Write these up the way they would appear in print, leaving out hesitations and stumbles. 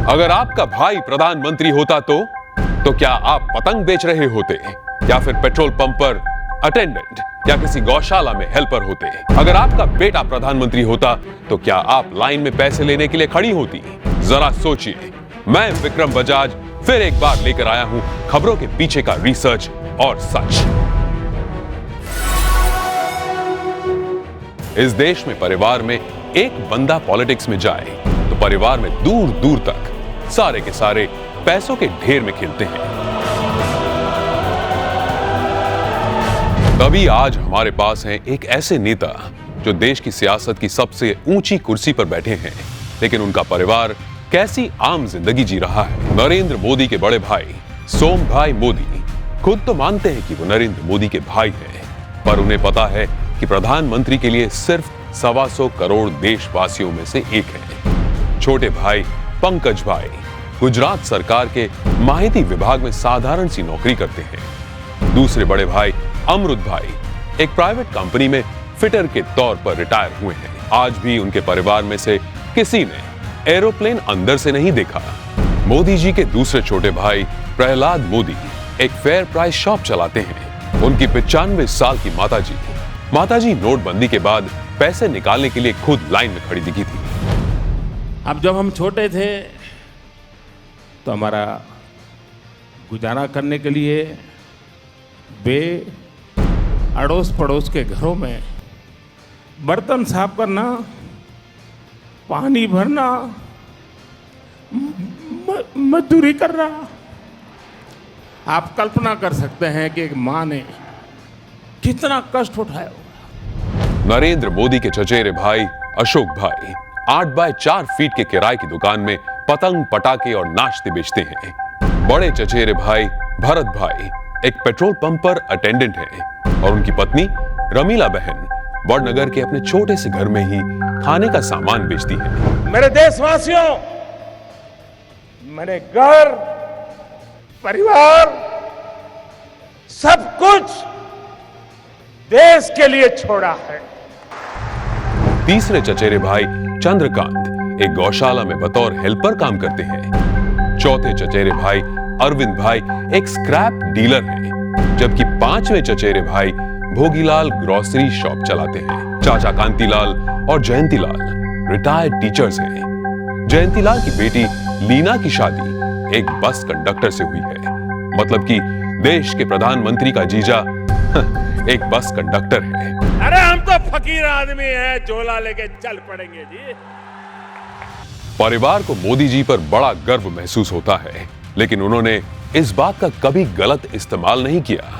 अगर आपका भाई प्रधानमंत्री होता तो क्या आप पतंग बेच रहे होते या फिर पेट्रोल पंप पर अटेंडेंट या किसी गौशाला में हेल्पर होते? अगर आपका बेटा प्रधानमंत्री होता तो क्या आप लाइन में पैसे लेने के लिए खड़ी होती? जरा सोचिए। मैं विक्रम बजाज फिर एक बार लेकर आया हूं खबरों के पीछे का रिसर्च और सच। इस देश में परिवार में एक बंदा पॉलिटिक्स में जाए तो परिवार में दूर दूर तक सारे के सारे पैसों के ढेर में खेलते हैं। तभी आज हमारे पास हैं एक ऐसे नेता जो देश की सियासत की सबसे ऊंची कुर्सी पर बैठे हैं, लेकिन उनका परिवार कैसी आम जिंदगी जी रहा है। नरेंद्र मोदी के बड़े भाई सोम भाई मोदी खुद तो मानते हैं कि वो नरेंद्र मोदी के भाई हैं, पर उन्हें पता है कि प्रधानमंत्री के लिए सिर्फ 125 करोड़ देशवासियों में से एक है। छोटे भाई पंकज भाई गुजरात सरकार के माहिती विभाग में साधारण सी नौकरी करते हैं। दूसरे बड़े भाई अमृत भाई एक प्राइवेट कंपनी में फिटर के तौर पर रिटायर हुए हैं। आज भी उनके परिवार में से किसी ने एरोप्लेन अंदर से नहीं देखा। मोदी जी के दूसरे छोटे भाई प्रहलाद मोदी एक फेयर प्राइस शॉप चलाते हैं। उनकी 95 साल की माताजी नोटबंदी के बाद पैसे निकालने के लिए खुद लाइन में खड़ी दिखी थी। अब जब हम छोटे थे तो हमारा गुजारा करने के लिए वे अड़ोस पड़ोस के घरों में बर्तन साफ करना, पानी भरना, मजदूरी करना। आप कल्पना कर सकते हैं कि एक माँ ने कितना कष्ट उठाया होगा। नरेंद्र मोदी के चचेरे भाई अशोक भाई 8 बाय 4 फीट के किराए की दुकान में पतंग पटाखे और नाश्ते बेचते हैं। बड़े चचेरे भाई भरत भाई एक पेट्रोल पंप पर अटेंडेंट हैं और उनकी पत्नी रमीला बहन वडनगर के अपने छोटे से घर में ही खाने का सामान बेचती है। मेरे देशवासियों, मैंने घर, परिवार, सब कुछ देश के लिए छोड़ा है। तीसरे चचेरे भाई चंद्रकांत एक गौशाला में बतौर हेल्पर काम करते हैं। चौथे चचेरे भाई अरविंद भाई एक स्क्रैप डीलर हैं, जबकि 5वें चचेरे भाई भोगीलाल ग्रोसरी शॉप चलाते हैं। चाचा कांतीलाल और जयंतीलाल रिटायर्ड टीचर्स हैं। जयंतीलाल की बेटी लीना की शादी एक बस कंडक्टर से हुई है, मतलब कि देश के प्रधानमंत्री का जीजा एक बस कंडक्टर है। अरे हम तो फकीर आदमी हैं, झोला लेके चल पड़ेंगे जी। परिवार को मोदी जी पर बड़ा गर्व महसूस होता है, लेकिन उन्होंने इस बात का कभी गलत इस्तेमाल नहीं किया।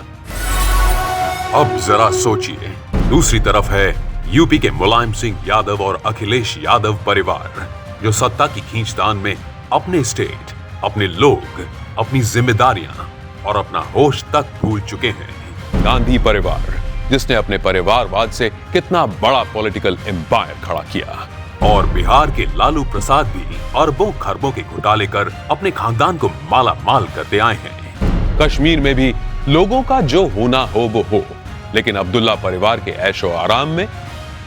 अब जरा सोचिए, दूसरी तरफ है यूपी के मुलायम सिंह यादव और अखिलेश यादव परिवार, जो सत्ता की खींचतान में अपने स्टेट, अपने लोग, अपनी जिम्मेदारियां और अपना होश तक भूल चुके हैं। गांधी परिवार, जिसने अपने परिवारवाद से कितना बड़ा पॉलिटिकल एम्पायर खड़ा किया, और बिहार के लालू प्रसाद भी अरबों खरबों के घोटाले कर अपने खानदान को माला माल करते आए हैं। कश्मीर में भी लोगों का जो होना हो वो हो, लेकिन अब्दुल्ला परिवार के ऐशो आराम में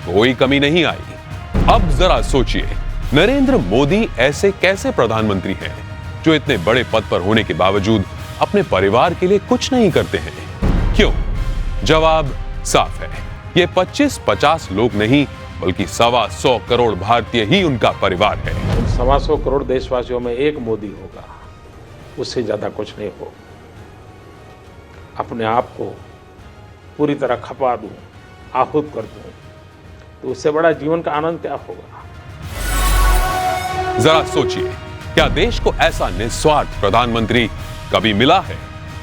कोई कमी नहीं आई। अब जरा सोचिए, नरेंद्र मोदी ऐसे कैसे प्रधानमंत्री हैं जो इतने बड़े पद पर होने के बावजूद अपने परिवार के लिए कुछ नहीं करते हैं? क्यों? जवाब साफ है, ये 25-50 लोग नहीं बल्कि 125 करोड़ भारतीय ही उनका परिवार है। 125 करोड़ देशवासियों में एक मोदी होगा, उससे ज्यादा कुछ नहीं हो। अपने आप को पूरी तरह खपा दूं, आहूत कर दूं, तो उससे बड़ा जीवन का आनंद क्या होगा? जरा सोचिए, क्या देश को ऐसा निस्वार्थ प्रधानमंत्री कभी मिला है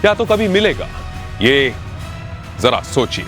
या तो कभी मिलेगा? ये जरा सोचिए।